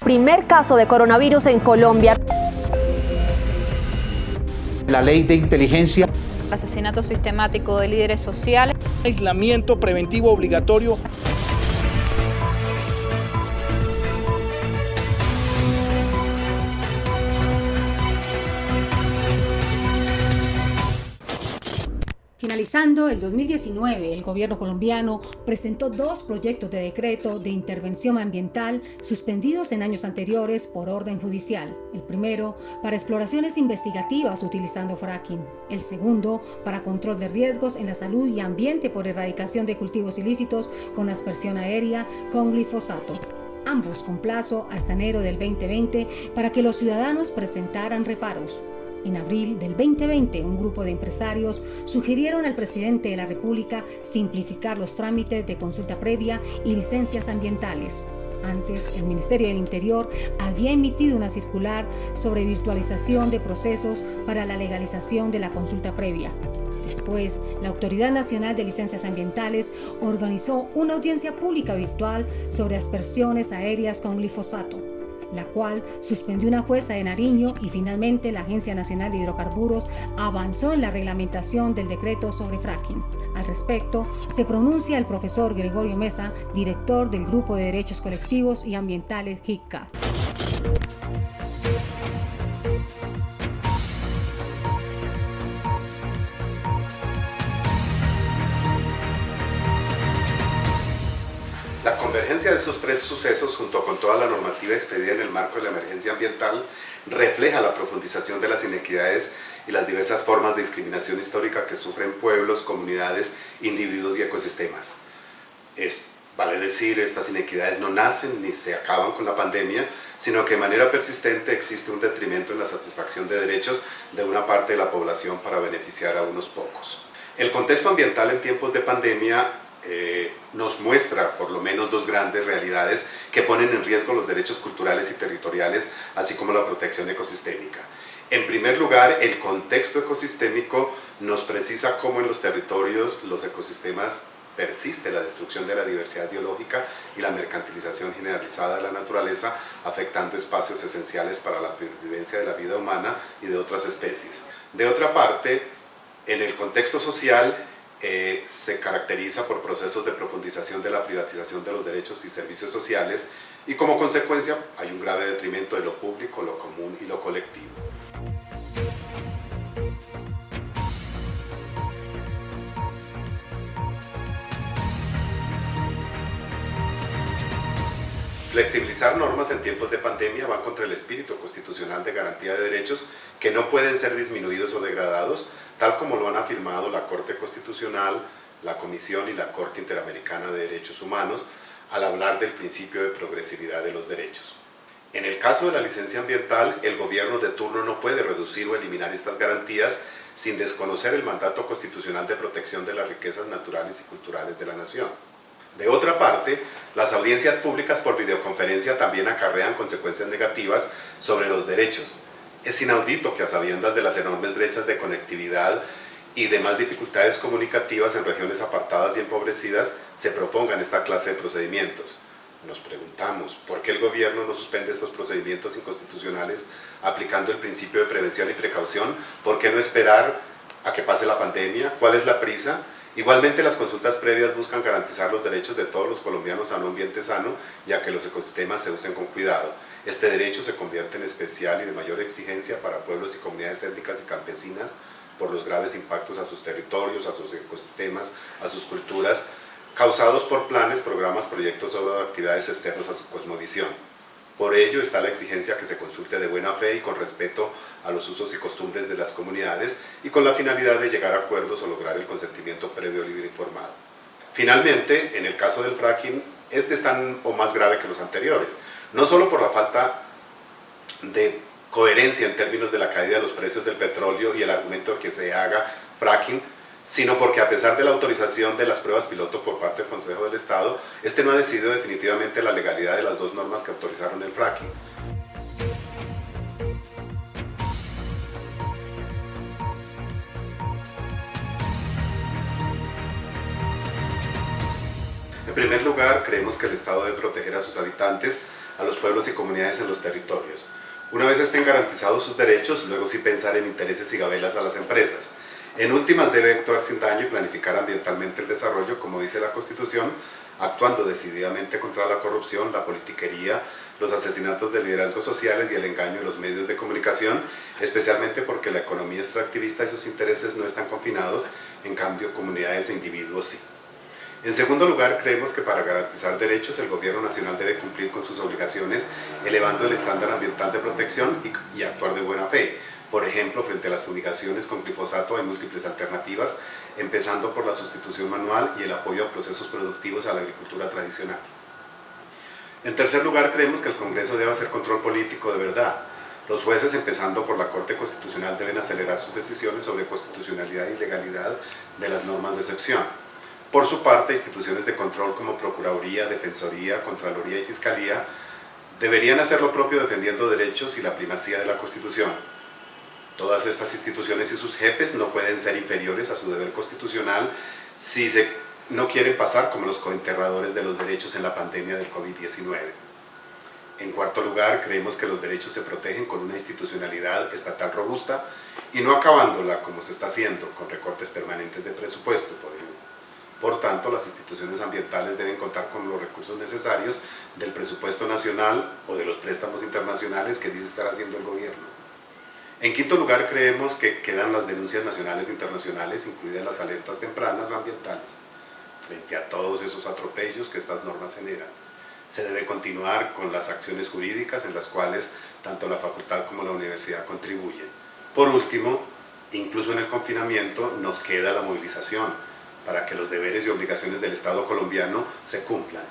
primer caso de coronavirus en Colombia. La ley de inteligencia. Asesinato sistemático de líderes sociales. Aislamiento preventivo obligatorio. Finalizando el 2019, el gobierno colombiano presentó 2 proyectos de decreto de intervención ambiental suspendidos en años anteriores por orden judicial. El primero, para exploraciones investigativas utilizando fracking. El segundo, para control de riesgos en la salud y ambiente por erradicación de cultivos ilícitos con aspersión aérea con glifosato. Ambos con plazo hasta enero del 2020 para que los ciudadanos presentaran reparos. En abril del 2020, un grupo de empresarios sugirieron al presidente de la República simplificar los trámites de consulta previa y licencias ambientales. Antes, el Ministerio del Interior había emitido una circular sobre virtualización de procesos para la legalización de la consulta previa. Después, la Autoridad Nacional de Licencias Ambientales organizó una audiencia pública virtual sobre aspersiones aéreas con glifosato, la cual suspendió una jueza de Nariño, y finalmente la Agencia Nacional de Hidrocarburos avanzó en la reglamentación del decreto sobre fracking. Al respecto, se pronuncia el profesor Gregorio Mesa, director del Grupo de Derechos Colectivos y Ambientales GICA. La convergencia de esos 3 sucesos, junto con toda la normativa expedida en el marco de la emergencia ambiental, refleja la profundización de las inequidades y las diversas formas de discriminación histórica que sufren pueblos, comunidades, individuos y ecosistemas. Vale decir, estas inequidades no nacen ni se acaban con la pandemia, sino que de manera persistente existe un detrimento en la satisfacción de derechos de una parte de la población para beneficiar a unos pocos. El contexto ambiental en tiempos de pandemia nos muestra por lo menos 2 grandes realidades que ponen en riesgo los derechos culturales y territoriales, así como la protección ecosistémica. En primer lugar, el contexto ecosistémico nos precisa cómo en los territorios, los ecosistemas, persiste la destrucción de la diversidad biológica y la mercantilización generalizada de la naturaleza, afectando espacios esenciales para la pervivencia de la vida humana y de otras especies. De otra parte, en el contexto social, se caracteriza por procesos de profundización de la privatización de los derechos y servicios sociales, y como consecuencia hay un grave detrimento de lo público, lo común y lo colectivo. Flexibilizar normas en tiempos de pandemia va contra el espíritu constitucional de garantía de derechos que no pueden ser disminuidos o degradados, tal como lo han afirmado la Corte Constitucional, la Comisión y la Corte Interamericana de Derechos Humanos al hablar del principio de progresividad de los derechos. En el caso de la licencia ambiental, el gobierno de turno no puede reducir o eliminar estas garantías sin desconocer el mandato constitucional de protección de las riquezas naturales y culturales de la nación. De otra parte, las audiencias públicas por videoconferencia también acarrean consecuencias negativas sobre los derechos. Es inaudito que a sabiendas de las enormes brechas de conectividad y demás dificultades comunicativas en regiones apartadas y empobrecidas se propongan esta clase de procedimientos. Nos preguntamos, ¿por qué el gobierno no suspende estos procedimientos inconstitucionales aplicando el principio de prevención y precaución? ¿Por qué no esperar a que pase la pandemia? ¿Cuál es la prisa? Igualmente, las consultas previas buscan garantizar los derechos de todos los colombianos a un ambiente sano, ya que los ecosistemas se usen con cuidado. Este derecho se convierte en especial y de mayor exigencia para pueblos y comunidades étnicas y campesinas por los graves impactos a sus territorios, a sus ecosistemas, a sus culturas, causados por planes, programas, proyectos o actividades externos a su cosmovisión. Por ello está la exigencia que se consulte de buena fe y con respeto a los usos y costumbres de las comunidades y con la finalidad de llegar a acuerdos o lograr el consentimiento previo, libre e informado. Finalmente, en el caso del fracking, este es tan o más grave que los anteriores, no solo por la falta de coherencia en términos de la caída de los precios del petróleo y el argumento de que se haga fracking, sino porque a pesar de la autorización de las pruebas piloto por parte del Consejo del Estado, este no ha decidido definitivamente la legalidad de las 2 normas que autorizaron el fracking. En primer lugar, creemos que el Estado debe proteger a sus habitantes a los pueblos y comunidades en los territorios. Una vez estén garantizados sus derechos, luego sí pensar en intereses y gabelas a las empresas. En últimas, debe actuar sin daño y planificar ambientalmente el desarrollo, como dice la Constitución, actuando decididamente contra la corrupción, la politiquería, los asesinatos de liderazgos sociales y el engaño en los medios de comunicación, especialmente porque la economía extractivista y sus intereses no están confinados, en cambio comunidades e individuos sí. En segundo lugar, creemos que para garantizar derechos el Gobierno Nacional debe cumplir con sus obligaciones, elevando el estándar ambiental de protección y actuar de buena fe. Por ejemplo, frente a las fumigaciones con glifosato hay múltiples alternativas, empezando por la sustitución manual y el apoyo a procesos productivos a la agricultura tradicional. En tercer lugar, creemos que el Congreso debe hacer control político de verdad. Los jueces, empezando por la Corte Constitucional, deben acelerar sus decisiones sobre constitucionalidad y legalidad de las normas de excepción. Por su parte, instituciones de control como Procuraduría, Defensoría, Contraloría y Fiscalía deberían hacer lo propio defendiendo derechos y la primacía de la Constitución. Todas estas instituciones y sus jefes no pueden ser inferiores a su deber constitucional si no quieren pasar como los coenterradores de los derechos en la pandemia del COVID-19. En cuarto lugar, creemos que los derechos se protegen con una institucionalidad estatal robusta y no acabándola como se está haciendo con recortes permanentes de presupuesto, por ejemplo. Por tanto, las instituciones ambientales deben contar con los recursos necesarios del presupuesto nacional o de los préstamos internacionales que dice estar haciendo el gobierno. En quinto lugar, creemos que quedan las denuncias nacionales e internacionales, incluidas las alertas tempranas ambientales, frente a todos esos atropellos que estas normas generan. Se debe continuar con las acciones jurídicas en las cuales tanto la facultad como la universidad contribuyen. Por último, incluso en el confinamiento nos queda la movilización para que los deberes y obligaciones del Estado colombiano se cumplan.